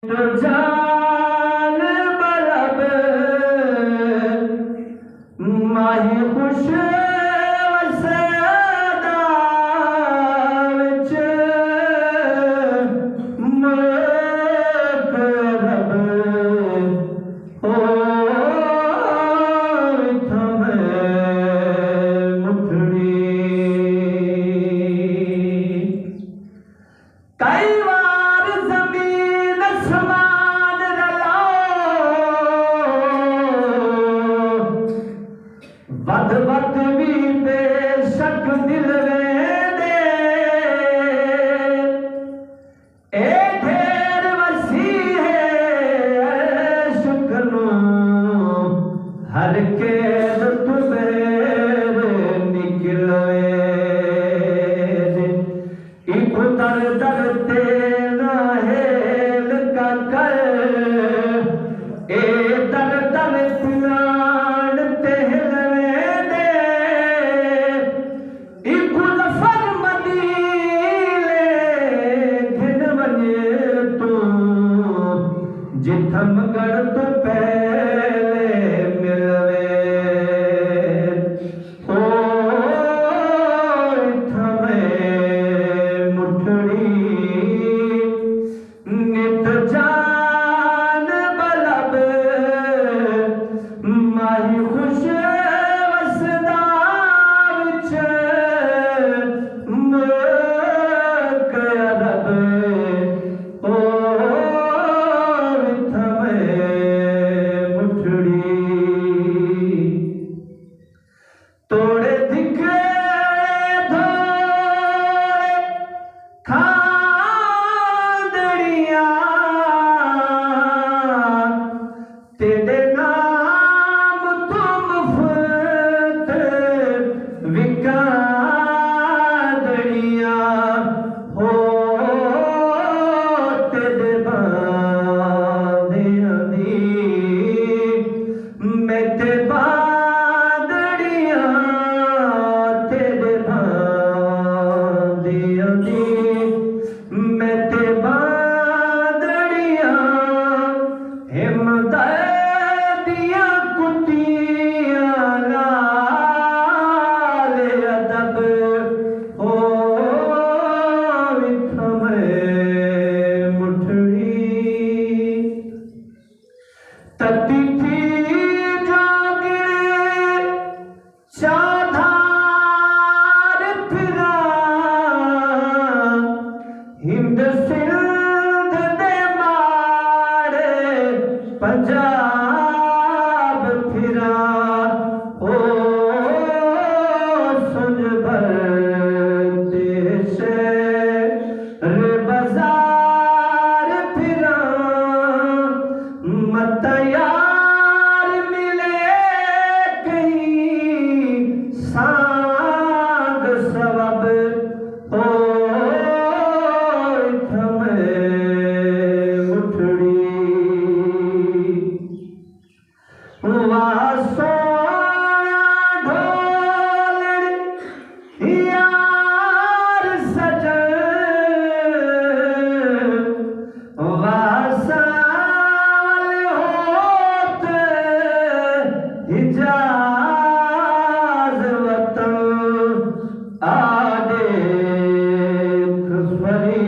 तो जान बलब माही खुश वसदा विच मकरब ओ थमे मुठड़ी कई बार जमीन समान रलाओ बद बद भी बेशक दिल दे ए ढेर वसी है शुक्नो हर के तुम्हें निकलवे इको दर दर तेना हेल का कर ए दर दर तिलान तेहलवे दे इको लफर मदीले घिन वने तू जिथम गढ़ तो पहले मिलवे ओ थमे नित जान बलब माही खुश वसदा विच मकरब ओ थमे मुठड़ी तोड़े दिखे धोड़े तेरे नाम तुम फत विकादड़िया हो तेरे बादियां दी मैं ते बादड़िया तेरे बादियां दी मैं ते बादड़िया हिम्मत तती थी जागे शाधार फिरा हिंद सिंध दे मारे पंजाब फिरा ओ सुन भर देश रे बाजार फिरा मत यार मिले कहीं सांग सबब ओ थमे मुठड़ी वहाँ सोया ढोल यार सजन हिजाज वतन आदे खुशबरी